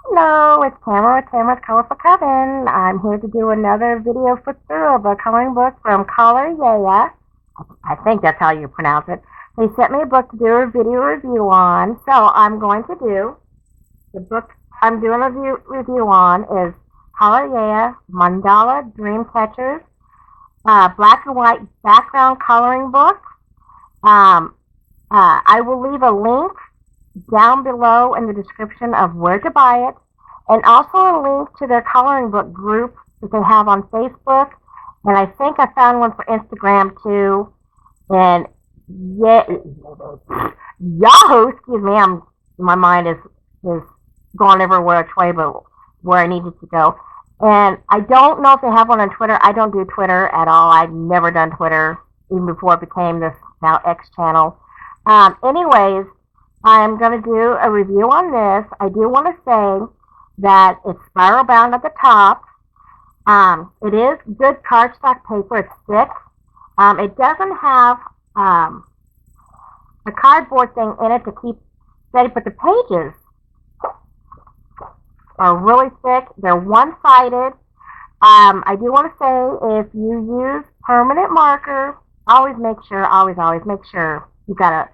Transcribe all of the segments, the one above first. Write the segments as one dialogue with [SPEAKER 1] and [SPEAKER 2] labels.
[SPEAKER 1] Hello, it's Tamara with Tamara's Colorful Coven. I'm here to do another video flip through of a coloring book from Colorya. I think that's how you pronounce it. They sent me a book to do a video review on, so I'm going to do the book I'm doing a review on is Colorya Mandala Dreamcatchers, black and white background coloring book. Um, I will leave a link down below in the description of where to buy it, and also a link to their coloring book group that they have on Facebook. And I think I found one for Instagram too. And yeah, Yahoo, excuse me, my mind is gone everywhere which way but where I needed to go. And I don't know if they have one on Twitter. I don't do Twitter at all. I've never done Twitter even before it became this now X channel. Anyways, I'm going to do a review on this. I do want to say that it's spiral bound at the top. It is good cardstock paper. It's thick. It doesn't have a cardboard thing in it to keep steady, but the pages are really thick. They're one-sided. I do want to say if you use permanent marker, always make sure you got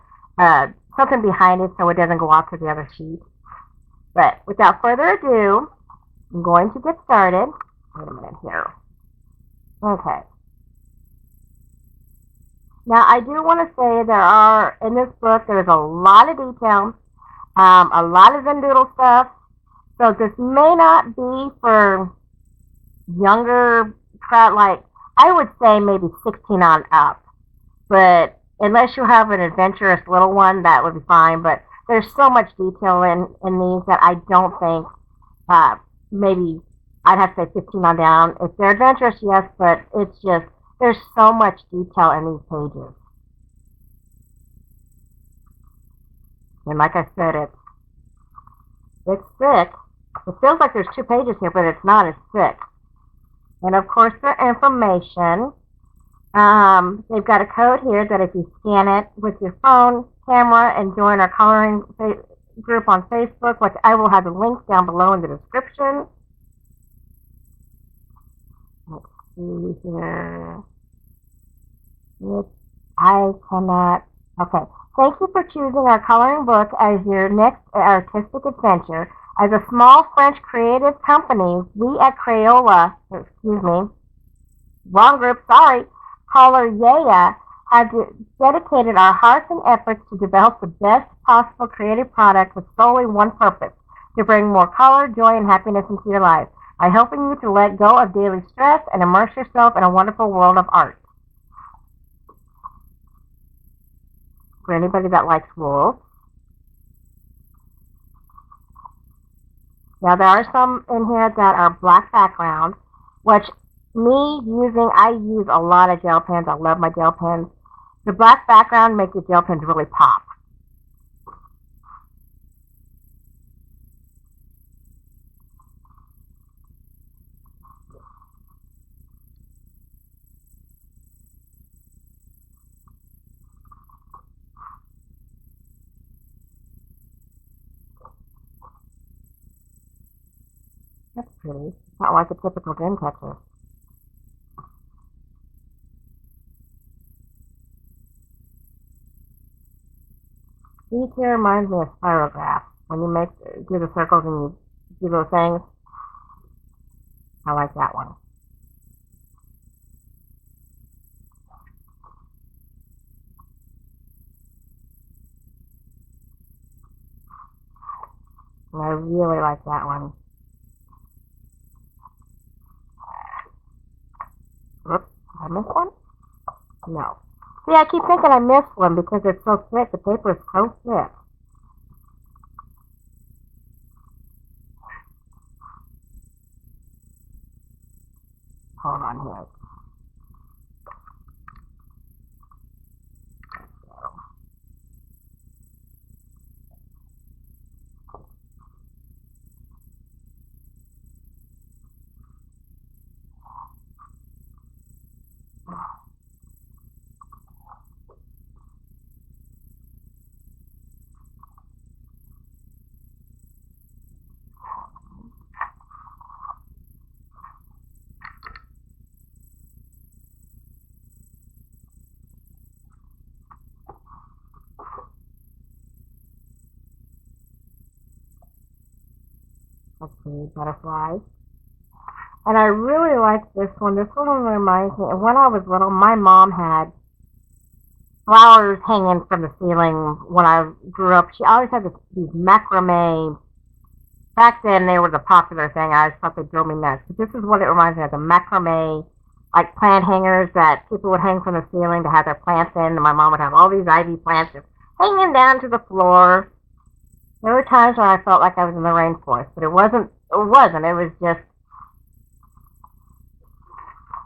[SPEAKER 1] something behind it so it doesn't go off to the other sheet. But without further ado, I'm going to get started. Wait a minute here. Okay. Now, I do want to say in this book, there's a lot of detail, a lot of doodle stuff. So this may not be for younger crowd, like I would say maybe 16 on up. But unless you have an adventurous little one, that would be fine. But there's so much detail in these that I don't think maybe I'd have to say 15 on down. If they're adventurous, yes, but it's just there's so much detail in these pages. And like I said, it's thick. It feels like there's 2 pages here, but it's not as thick. And of course, their information. They've got a code here that if you scan it with your phone camera and join our coloring group on Facebook, which I will have the links down below in the description. Let's see here. I cannot. Okay. Thank you for choosing our coloring book as your next artistic adventure. As a small French creative company, we at Crayola, wrong group, sorry, Colorya, have dedicated our hearts and efforts to develop the best possible creative product with solely one purpose, to bring more color, joy, and happiness into your life by helping you to let go of daily stress and immerse yourself in a wonderful world of art. For anybody that likes rules. Now, there are some in here that are black background, which I use a lot of gel pens. I love my gel pens. The black background makes the gel pens really pop. That's pretty. It's not like a typical Dreamcatcher. These here reminds me of spirograph. When you do the circles and you do those things. I like that one. And I really like that one. Oops, did I miss one? No. See, I keep thinking I missed one because it's so thick. The paper is so thick. Hold on here. let's see, butterflies. And I really like this one. This one reminds me, when I was little, my mom had flowers hanging from the ceiling when I grew up. She always had these macrame. Back then, they were the popular thing. I always thought they drove me nuts. But this is what it reminds me of, the macrame, like plant hangers that people would hang from the ceiling to have their plants in. And my mom would have all these ivy plants just hanging down to the floor. There were times when I felt like I was in the rainforest, but it wasn't. It was just.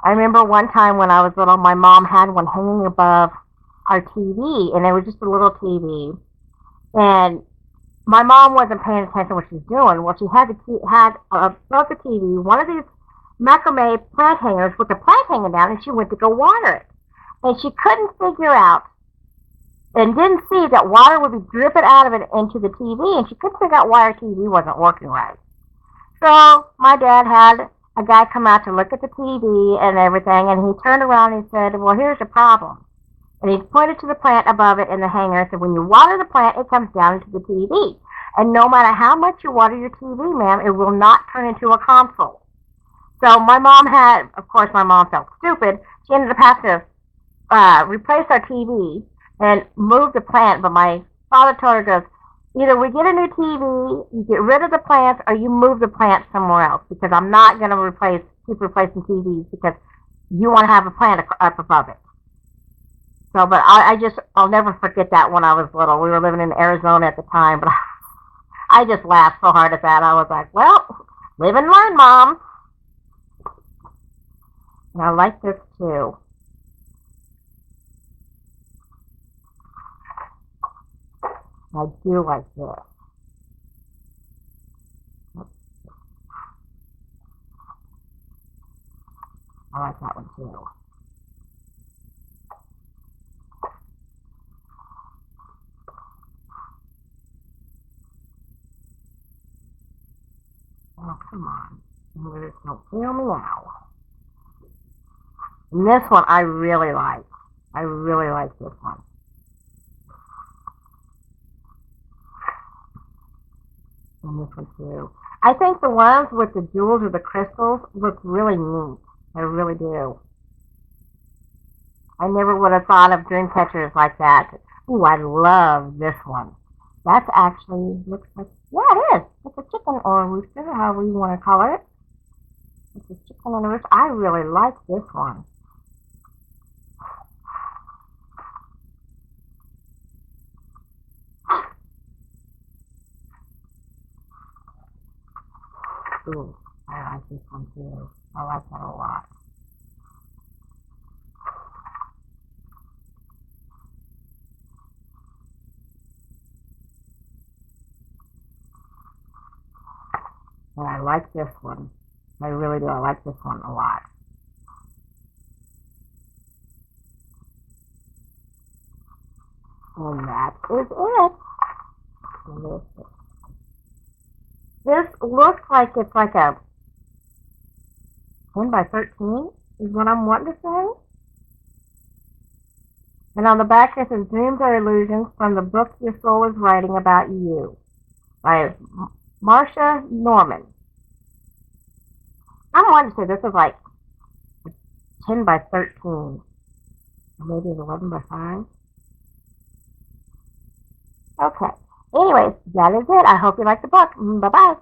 [SPEAKER 1] I remember one time when I was little, my mom had one hanging above our TV, and it was just a little TV. And my mom wasn't paying attention to what she was doing. Well, she had above the TV one of these macrame plant hangers with the plant hanging down, and she went to go water it. And she couldn't figure out and didn't see that water would be dripping out of it into the TV, and she couldn't figure out why her TV wasn't working right. So my dad had a guy come out to look at the TV and everything, and he turned around and he said, well, here's the problem. And he pointed to the plant above it in the hanger and said, when you water the plant, it comes down into the TV. And no matter how much you water your TV, ma'am, it will not turn into a console. So my mom of course, my mom felt stupid. She ended up having to replace our TV and move the plant. But my father told her, goes, either we get a new TV, you get rid of the plants, or you move the plant somewhere else, because I'm not going to keep replacing TVs because you want to have a plant up above it. So, but I'll never forget that when I was little. We were living in Arizona at the time, but I just laughed so hard at that. I was like, well, live and learn, Mom. And I like this too. I do like this. I like that one too. Oh, come on. Don't feel me now. And this one I really like. I really like this one. And this one too. I think the ones with the jewels or the crystals look really neat. I really do. I never would have thought of Dreamcatchers like that. Ooh, I love this one. That's actually, looks like, yeah, it is. It's a chicken or a rooster, however you want to color it. It's a chicken and a rooster. I really like this one. Ooh, I like this one too. I like that a lot. And I like this one. I really do. I like this one a lot. And that is it. This looks like it's like a 10 by 13 is what I'm wanting to say. And on the back it says, Dreams are Illusions from the book Your Soul is Writing About You by Marcia Norman. I'm wanting to say this is like 10 by 13. Maybe it's 11 by 5. Okay. Anyways, that is it. I hope you like the book. Bye-bye.